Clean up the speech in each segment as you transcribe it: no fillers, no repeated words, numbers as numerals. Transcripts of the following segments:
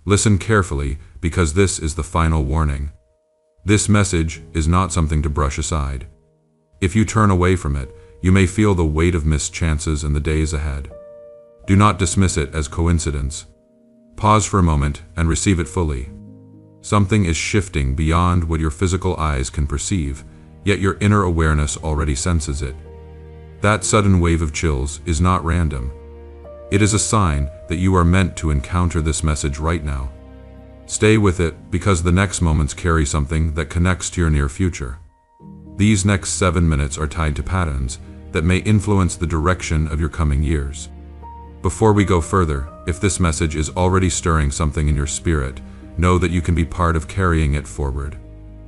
Listen carefully, because this is the final warning. This message is not something to brush aside. If you turn away from it, you may feel the weight of missed chances in the days ahead. Do not dismiss it as coincidence. Pause for a moment and receive it fully. Something is shifting beyond what your physical eyes can perceive, yet your inner awareness already senses it. That sudden wave of chills is not random. It is a sign that you are meant to encounter this message right now. Stay with it, because the next moments carry something that connects to your near future. These next 7 minutes are tied to patterns that may influence the direction of your coming years. Before we go further, if this message is already stirring something in your spirit, know that you can be part of carrying it forward.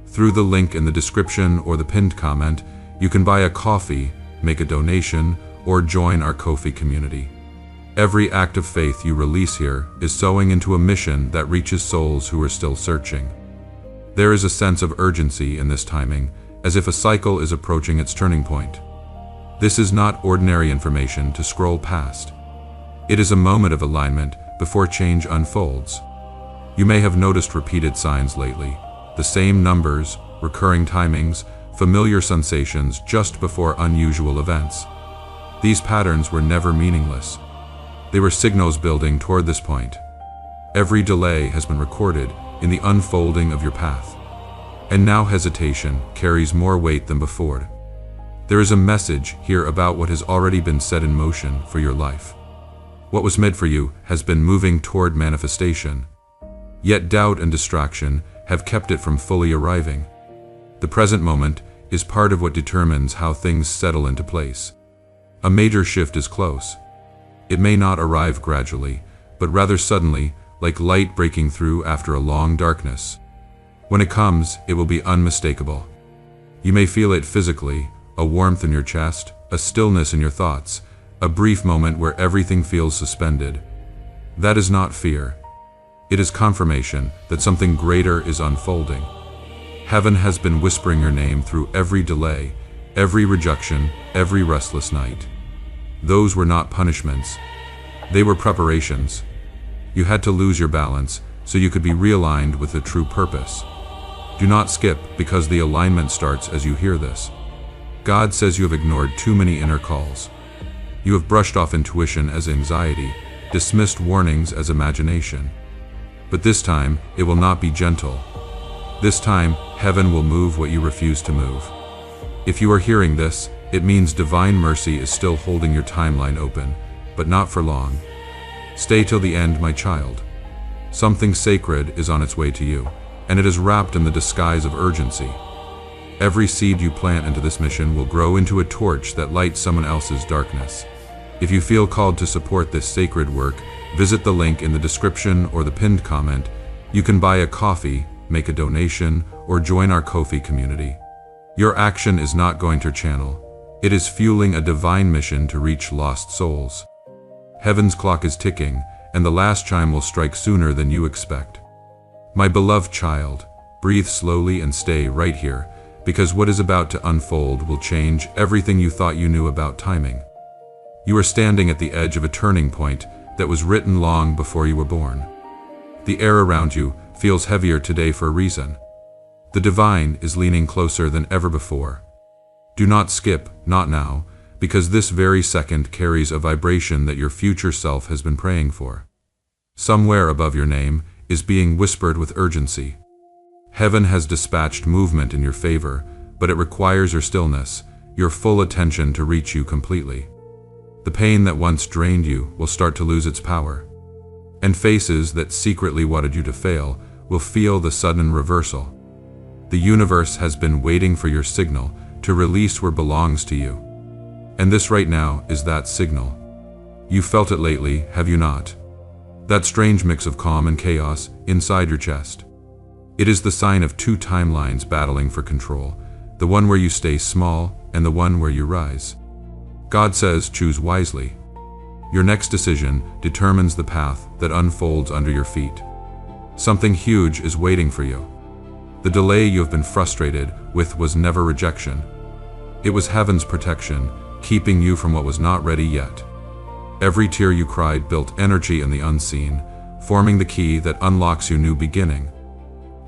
Through the link in the description or the pinned comment, you can buy a coffee, make a donation, or join our Ko-fi community. Every act of faith you release here is sowing into a mission that reaches souls who are still searching. There is a sense of urgency in this timing, as if a cycle is approaching its turning point. This is not ordinary information to scroll past. It is a moment of alignment before change unfolds. You may have noticed repeated signs lately, the same numbers, recurring timings, familiar sensations just before unusual events. These patterns were never meaningless. They were signals building toward this point. Every delay has been recorded in the unfolding of your path. And now hesitation carries more weight than before. There is a message here about what has already been set in motion for your life. What was meant for you has been moving toward manifestation. Yet doubt and distraction have kept it from fully arriving. The present moment is part of what determines how things settle into place. A major shift is close. It may not arrive gradually, but rather suddenly, like light breaking through after a long darkness. When it comes, it will be unmistakable. You may feel it physically, a warmth in your chest, a stillness in your thoughts, a brief moment where everything feels suspended. That is not fear. It is confirmation that something greater is unfolding. Heaven has been whispering your name through every delay, every rejection, every restless night. Those were not punishments. They were preparations. You had to lose your balance so you could be realigned with the true purpose. Do not skip, because the alignment starts as you hear this. God says you have ignored too many inner calls. You have brushed off intuition as anxiety, dismissed warnings as imagination. But this time, it will not be gentle. This time, heaven will move what you refuse to move. If you are hearing this, it means divine mercy is still holding your timeline open, but not for long. Stay till the end, my child. Something sacred is on its way to you, and it is wrapped in the disguise of urgency. Every seed you plant into this mission will grow into a torch that lights someone else's darkness. If you feel called to support this sacred work, visit the link in the description or the pinned comment. You can buy a coffee, make a donation, or join our Ko-fi community. Your action is not going to channel. It is fueling a divine mission to reach lost souls. Heaven's clock is ticking, and the last chime will strike sooner than you expect. My beloved child, breathe slowly and stay right here, because what is about to unfold will change everything you thought you knew about timing. You are standing at the edge of a turning point that was written long before you were born. The air around you feels heavier today for a reason. The divine is leaning closer than ever before. Do not skip, not now, because this very second carries a vibration that your future self has been praying for. Somewhere above your name is being whispered with urgency. Heaven has dispatched movement in your favor, but it requires your stillness, your full attention to reach you completely. The pain that once drained you will start to lose its power, and faces that secretly wanted you to fail will feel the sudden reversal. The universe has been waiting for your signal to release what belongs to you. And this right now is that signal. You felt it lately, have you not? That strange mix of calm and chaos inside your chest. It is the sign of two timelines battling for control, the one where you stay small and the one where you rise. God says, choose wisely. Your next decision determines the path that unfolds under your feet. Something huge is waiting for you. The delay you have been frustrated with was never rejection. It was heaven's protection, keeping you from what was not ready yet. Every tear you cried built energy in the unseen, forming the key that unlocks your new beginning.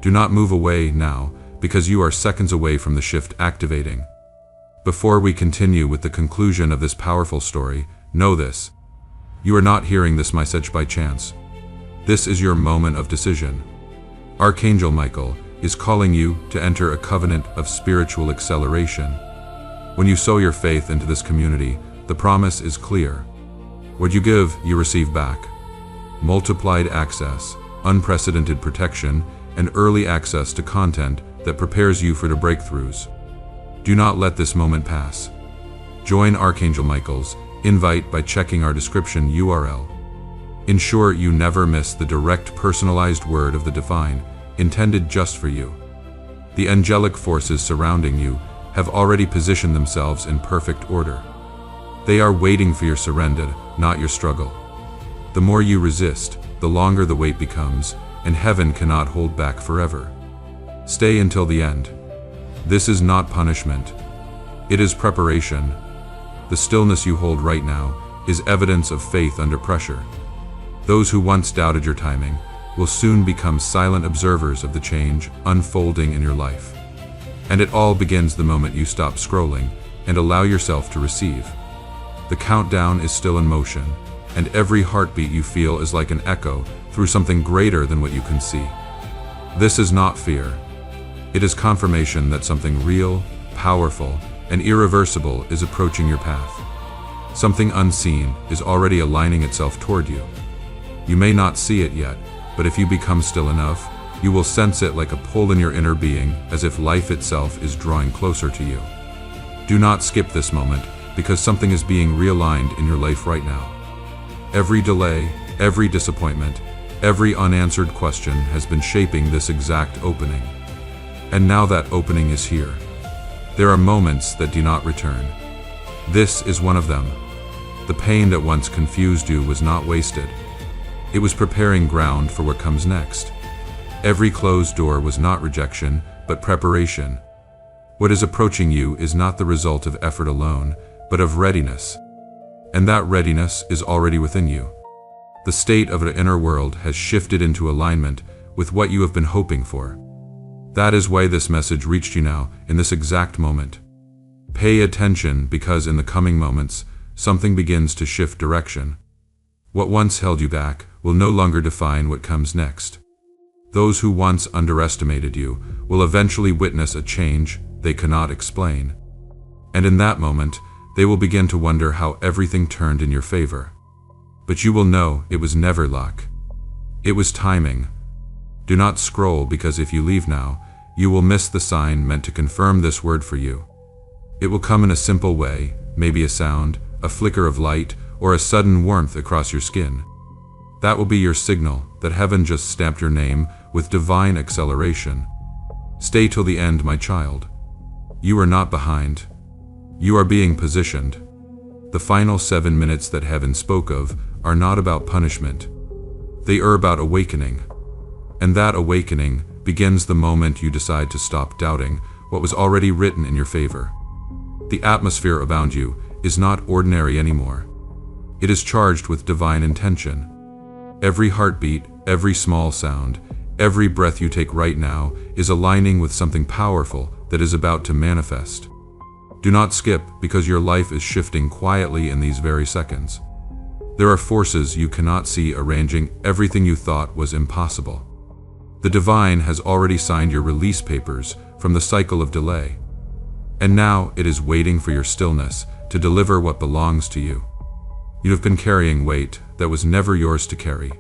Do not move away now, because you are seconds away from the shift activating. Before we continue with the conclusion of this powerful story, know this. You are not hearing this message by chance. This is your moment of decision. Archangel Michael is calling you to enter a covenant of spiritual acceleration. When you sow your faith into this community, the promise is clear. What you give, you receive back. Multiplied access, unprecedented protection, and early access to content that prepares you for the breakthroughs. Do not let this moment pass. Join Archangel Michael's invite by checking our description URL. Ensure you never miss the direct personalized word of the divine, intended just for you. The angelic forces surrounding you have already positioned themselves in perfect order. They are waiting for your surrender, not your struggle. The more you resist, the longer the wait becomes, and heaven cannot hold back forever. Stay until the end. This is not punishment. It is preparation. The stillness you hold right now is evidence of faith under pressure. Those who once doubted your timing will soon become silent observers of the change unfolding in your life. And it all begins the moment you stop scrolling and allow yourself to receive. The countdown is still in motion, and every heartbeat you feel is like an echo through something greater than what you can see. This is not fear. It is confirmation that something real, powerful, and irreversible is approaching your path. Something unseen is already aligning itself toward you. You may not see it yet, but if you become still enough, you will sense it like a pull in your inner being, as if life itself is drawing closer to you. Do not skip this moment, because something is being realigned in your life right now. Every delay, every disappointment, every unanswered question has been shaping this exact opening. And now that opening is here. There are moments that do not return. This is one of them. The pain that once confused you was not wasted. It was preparing ground for what comes next. Every closed door was not rejection, but preparation. What is approaching you is not the result of effort alone, but of readiness. And that readiness is already within you. The state of the inner world has shifted into alignment with what you have been hoping for. That is why this message reached you now, in this exact moment. Pay attention, because in the coming moments, something begins to shift direction. What once held you back will no longer define what comes next. Those who once underestimated you will eventually witness a change they cannot explain. And in that moment, they will begin to wonder how everything turned in your favor. But you will know it was never luck. It was timing. Do not scroll, because if you leave now, you will miss the sign meant to confirm this word for you. It will come in a simple way, maybe a sound, a flicker of light, or a sudden warmth across your skin. That will be your signal that heaven just stamped your name with divine acceleration. Stay till the end, my child. You are not behind. You are being positioned. The final 7 minutes that heaven spoke of are not about punishment. They are about awakening. And that awakening begins the moment you decide to stop doubting what was already written in your favor. The atmosphere around you is not ordinary anymore. It is charged with divine intention. Every heartbeat, every small sound, every breath you take right now is aligning with something powerful that is about to manifest. Do not skip, because your life is shifting quietly in these very seconds. There are forces you cannot see arranging everything you thought was impossible. The divine has already signed your release papers from the cycle of delay. And now it is waiting for your stillness to deliver what belongs to you. You have been carrying weight that was never yours to carry.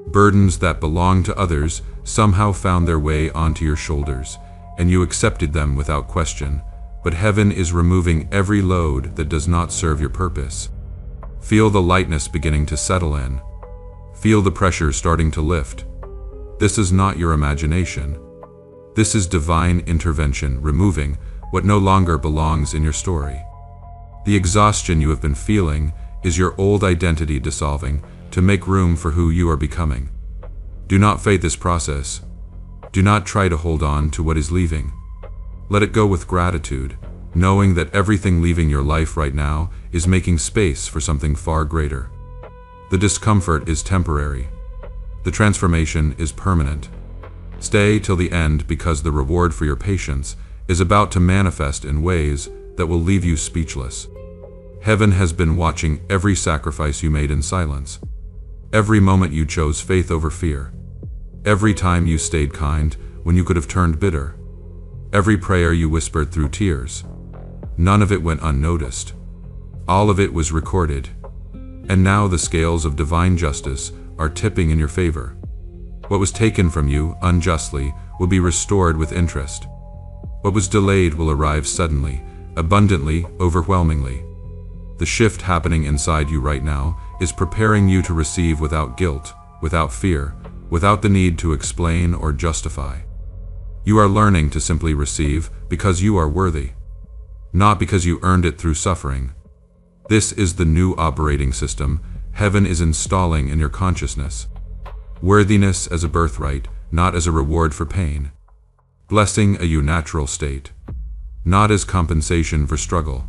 Burdens that belonged to others somehow found their way onto your shoulders, and you accepted them without question. But heaven is removing every load that does not serve your purpose. Feel the lightness beginning to settle in. Feel the pressure starting to lift. This is not your imagination. This is divine intervention removing what no longer belongs in your story. The exhaustion you have been feeling is your old identity dissolving to make room for who you are becoming. Do not fight this process. Do not try to hold on to what is leaving. Let it go with gratitude, knowing that everything leaving your life right now is making space for something far greater. The discomfort is temporary. The transformation is permanent. Stay till the end because the reward for your patience is about to manifest in ways that will leave you speechless. Heaven has been watching every sacrifice you made in silence, every moment you chose faith over fear, every time you stayed kind when you could have turned bitter, every prayer you whispered through tears. None of it went unnoticed. All of it was recorded. And now the scales of divine justice are tipping in your favor. What was taken from you unjustly will be restored with interest. What was delayed will arrive suddenly, abundantly, overwhelmingly. The shift happening inside you right now is preparing you to receive without guilt, without fear, without the need to explain or justify. You are learning to simply receive because you are worthy, not because you earned it through suffering. This is the new operating system heaven is installing in your consciousness. Worthiness as a birthright, not as a reward for pain. Blessing a natural state, not as compensation for struggle.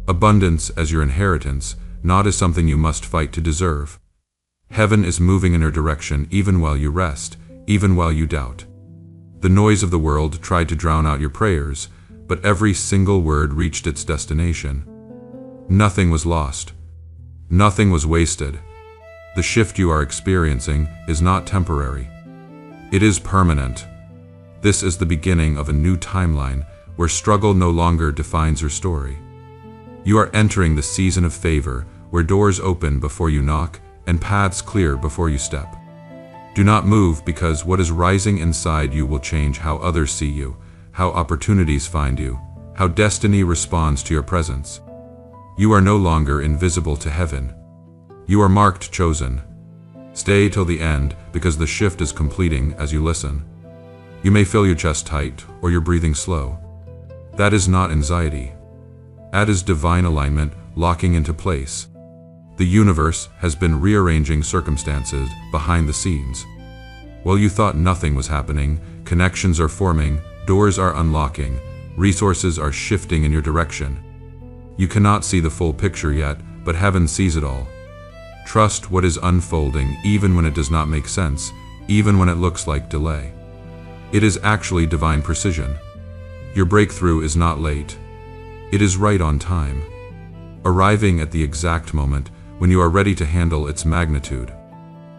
Abundance as your inheritance, not as something you must fight to deserve. Heaven is moving in your direction even while you rest, even while you doubt. The noise of the world tried to drown out your prayers, but every single word reached its destination. Nothing was lost. Nothing was wasted. The shift you are experiencing is not temporary. It is permanent. This is the beginning of a new timeline where struggle no longer defines your story. You are entering the season of favor, where doors open before you knock and paths clear before you step. Do not move because what is rising inside you will change how others see you, how opportunities find you, how destiny responds to your presence. You are no longer invisible to heaven. You are marked chosen. Stay till the end because the shift is completing as you listen. You may feel your chest tight or your breathing slow. That is not anxiety. That is divine alignment locking into place. The universe has been rearranging circumstances behind the scenes. While you thought nothing was happening, connections are forming, doors are unlocking, resources are shifting in your direction. You cannot see the full picture yet, but heaven sees it all. Trust what is unfolding even when it does not make sense, even when it looks like delay. It is actually divine precision. Your breakthrough is not late. It is right on time, arriving at the exact moment when you are ready to handle its magnitude.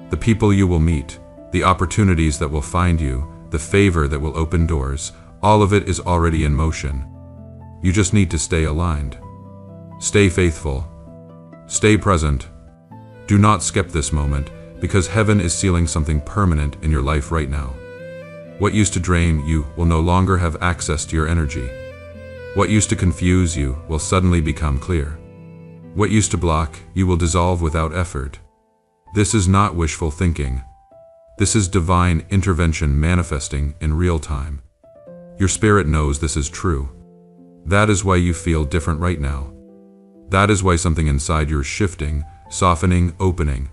The people you will meet, the opportunities that will find you, the favor that will open doors, all of it is already in motion. You just need to stay aligned. Stay faithful. Stay present. Do not skip this moment, because heaven is sealing something permanent in your life right now. What used to drain you will no longer have access to your energy. What used to confuse you will suddenly become clear. What used to block you will dissolve without effort. This is not wishful thinking. This is divine intervention manifesting in real time. Your spirit knows this is true. That is why you feel different right now. That is why something inside you is shifting, softening, opening.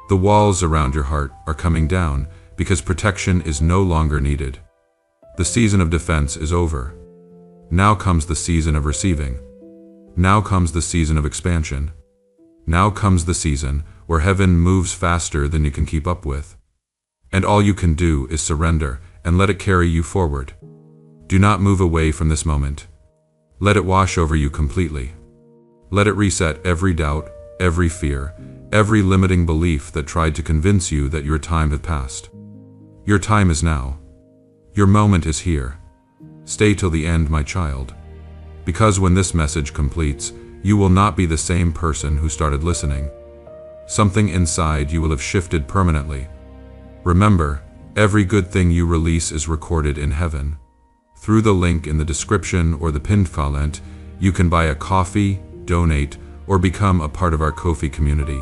The walls around your heart are coming down because protection is no longer needed. The season of defense is over. Now comes the season of receiving. Now comes the season of expansion. Now comes the season where heaven moves faster than you can keep up with. And all you can do is surrender and let it carry you forward. Do not move away from this moment. Let it wash over you completely. Let it reset every doubt, every fear, every limiting belief that tried to convince you that your time had passed. Your time is now. Your moment is here. Stay till the end, my child. Because when this message completes, you will not be the same person who started listening. Something inside you will have shifted permanently. Remember, every good thing you release is recorded in heaven. Through the link in the description or the pinned comment, you can buy a coffee, donate, or become a part of our Ko-fi community.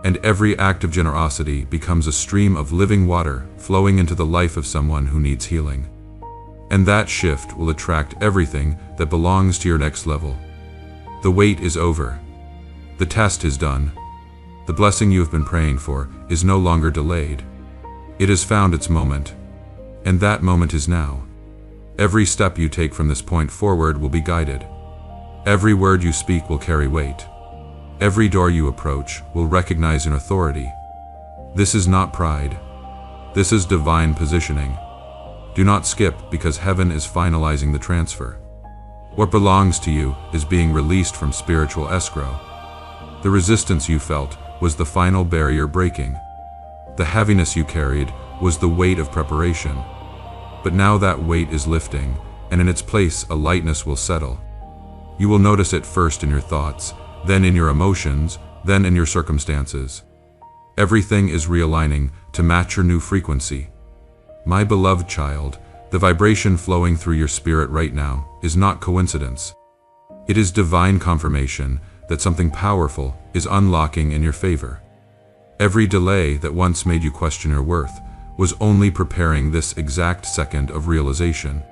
And every act of generosity becomes a stream of living water flowing into the life of someone who needs healing. And that shift will attract everything that belongs to your next level. The wait is over. The test is done. The blessing you have been praying for is no longer delayed. It has found its moment. And that moment is now. Every step you take from this point forward will be guided. Every word you speak will carry weight. Every door you approach will recognize an authority. This is not pride. This is divine positioning. Do not skip because heaven is finalizing the transfer. What belongs to you is being released from spiritual escrow. The resistance you felt was the final barrier breaking. The heaviness you carried was the weight of preparation. But now that weight is lifting, and in its place a lightness will settle. You will notice it first in your thoughts, then in your emotions, then in your circumstances. Everything is realigning to match your new frequency. My beloved child, the vibration flowing through your spirit right now is not coincidence. It is divine confirmation that something powerful is unlocking in your favor. Every delay that once made you question your worth was only preparing this exact second of realization.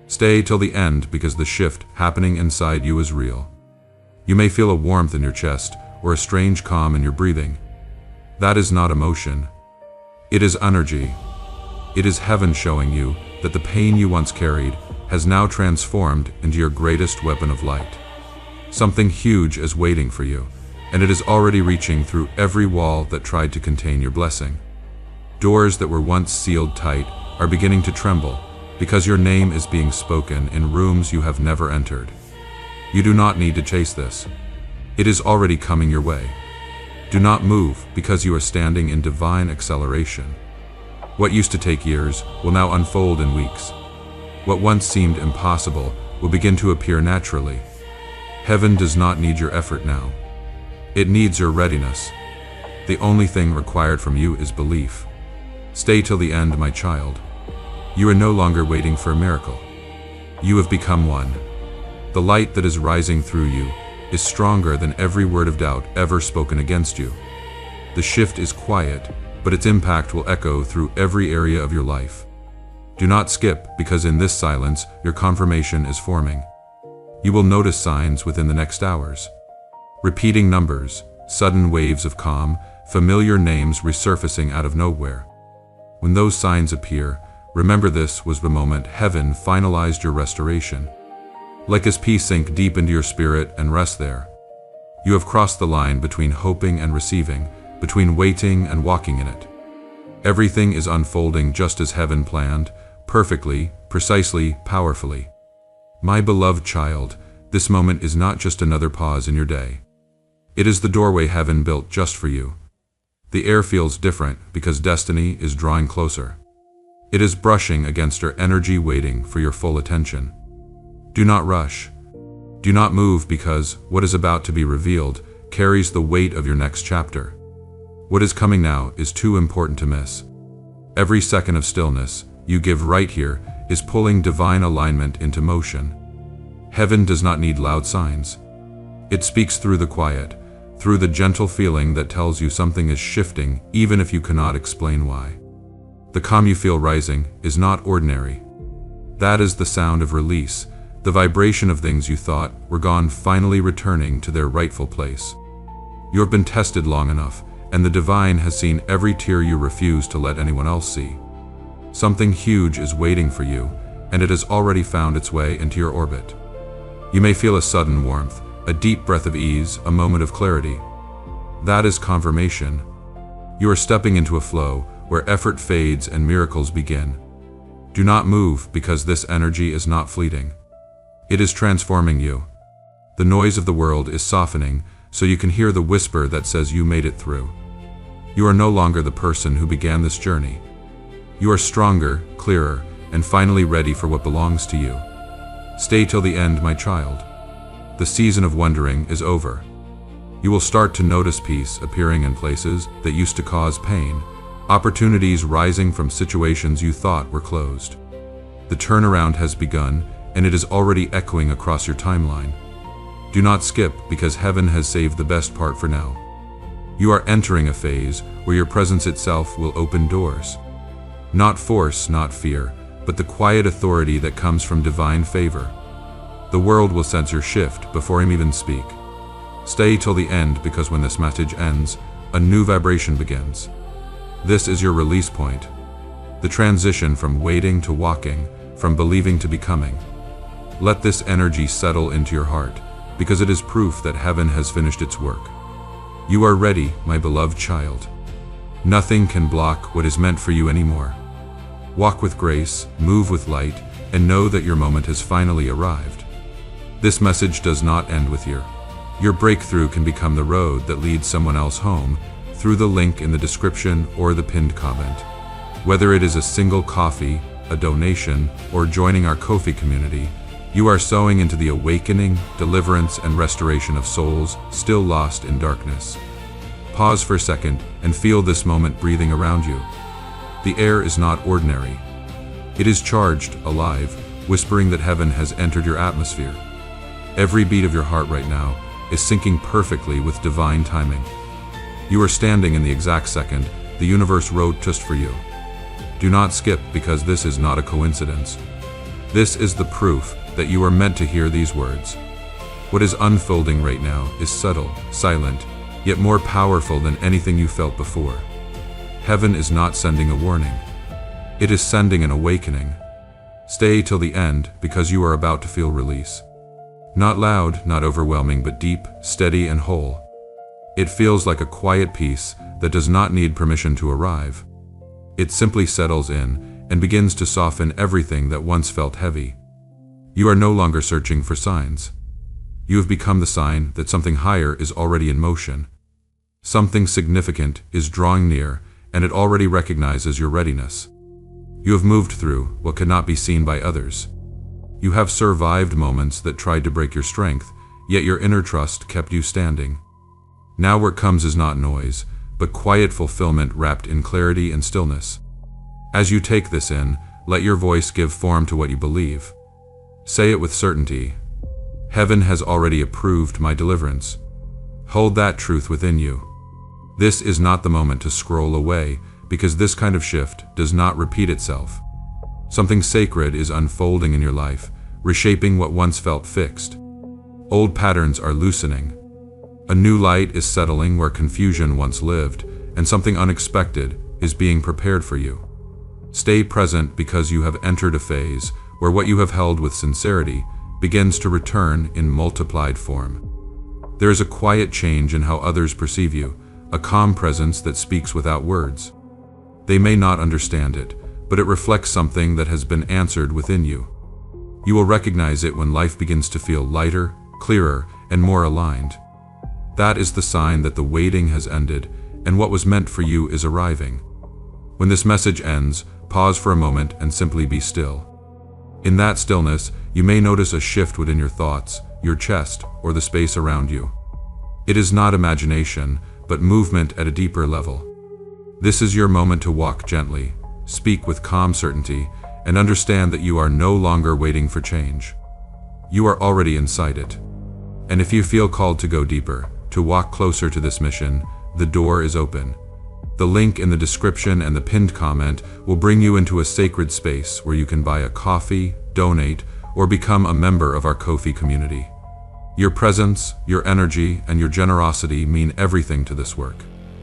Stay till the end because the shift happening inside you is real. You may feel a warmth in your chest or a strange calm in your breathing. That is not emotion. It is energy. It is heaven showing you that the pain you once carried has now transformed into your greatest weapon of light. Something huge is waiting for you, and it is already reaching through every wall that tried to contain your blessing. Doors that were once sealed tight are beginning to tremble because your name is being spoken in rooms you have never entered. You do not need to chase this. It is already coming your way. Do not move because you are standing in divine acceleration. What used to take years will now unfold in weeks. What once seemed impossible will begin to appear naturally. Heaven does not need your effort now. It needs your readiness. The only thing required from you is belief. Stay till the end, my child. You are no longer waiting for a miracle. You have become one. The light that is rising through you is stronger than every word of doubt ever spoken against you. The shift is quiet, but its impact will echo through every area of your life. Do not skip because in this silence your confirmation is forming. You will notice signs within the next hours. Repeating numbers, sudden waves of calm, familiar names resurfacing out of nowhere. When those signs appear, remember this was the moment heaven finalized your restoration. Let His peace sink deep into your spirit and rest there. You have crossed the line between hoping and receiving, between waiting and walking in it. Everything is unfolding just as heaven planned, perfectly, precisely, powerfully. My beloved child, this moment is not just another pause in your day. It is the doorway heaven built just for you. The air feels different because destiny is drawing closer. It is brushing against your energy, waiting for your full attention. Do not rush. Do not move because what is about to be revealed carries the weight of your next chapter. What is coming now is too important to miss. Every second of stillness you give right here is pulling divine alignment into motion. Heaven does not need loud signs. It speaks through the quiet, through the gentle feeling that tells you something is shifting even if you cannot explain why. The calm you feel rising is not ordinary. That is the sound of release, the vibration of things you thought were gone finally returning to their rightful place. You have been tested long enough, and the divine has seen every tear you refuse to let anyone else see. Something huge is waiting for you, and it has already found its way into your orbit. You may feel a sudden warmth, a deep breath of ease, a moment of clarity. That is confirmation. You are stepping into a flow where effort fades and miracles begin. Do not move because this energy is not fleeting. It is transforming you. The noise of the world is softening, so you can hear the whisper that says you made it through. You are no longer the person who began this journey. You are stronger, clearer, and finally ready for what belongs to you. Stay till the end, my child. The season of wondering is over. You will start to notice peace appearing in places that used to cause pain, opportunities rising from situations you thought were closed. The turnaround has begun, and it is already echoing across your timeline. Do not skip because heaven has saved the best part for now. You are entering a phase where your presence itself will open doors. Not force, not fear, but the quiet authority that comes from divine favor. The world will sense your shift before you even speak. Stay till the end because when this message ends, a new vibration begins. This is your release point. The transition from waiting to walking, from believing to becoming. Let this energy settle into your heart, because it is proof that heaven has finished its work. You are ready, my beloved child. Nothing can block what is meant for you anymore. Walk with grace, move with light, and know that your moment has finally arrived. This message does not end with you. Your breakthrough can become the road that leads someone else home through the link in the description or the pinned comment. Whether it is a single coffee, a donation, or joining our Ko-fi community, you are sowing into the awakening, deliverance, and restoration of souls still lost in darkness. Pause for a second and feel this moment breathing around you. The air is not ordinary. It is charged, alive, whispering that heaven has entered your atmosphere. Every beat of your heart right now is syncing perfectly with divine timing. You are standing in the exact second the universe wrote just for you. Do not skip, because this is not a coincidence. This is the proof that you are meant to hear these words. What is unfolding right now is subtle, silent, yet more powerful than anything you felt before. Heaven is not sending a warning. It is sending an awakening. Stay till the end, because you are about to feel release. Not loud, not overwhelming, but deep, steady, and whole. It feels like a quiet peace that does not need permission to arrive. It simply settles in and begins to soften everything that once felt heavy. You are no longer searching for signs. You have become the sign that something higher is already in motion. Something significant is drawing near, and it already recognizes your readiness. You have moved through what could not be seen by others. You have survived moments that tried to break your strength, yet your inner trust kept you standing. Now what comes is not noise, but quiet fulfillment wrapped in clarity and stillness. As you take this in, let your voice give form to what you believe. Say it with certainty. Heaven has already approved my deliverance. Hold that truth within you. This is not the moment to scroll away, because this kind of shift does not repeat itself. Something sacred is unfolding in your life, reshaping what once felt fixed. Old patterns are loosening. A new light is settling where confusion once lived, and something unexpected is being prepared for you. Stay present, because you have entered a phase where what you have held with sincerity begins to return in multiplied form. There is a quiet change in how others perceive you, a calm presence that speaks without words. They may not understand it, but it reflects something that has been answered within you. You will recognize it when life begins to feel lighter, clearer, and more aligned. That is the sign that the waiting has ended, and what was meant for you is arriving. When this message ends, pause for a moment and simply be still. In that stillness, you may notice a shift within your thoughts, your chest, or the space around you. It is not imagination, but movement at a deeper level. This is your moment to walk gently, speak with calm certainty, and understand that you are no longer waiting for change. You are already inside it. And if you feel called to go deeper, to walk closer to this mission, the door is open. The link in the description and the pinned comment will bring you into a sacred space where you can buy a coffee, donate, or become a member of our Ko-fi community. Your presence, your energy, and your generosity mean everything to this work.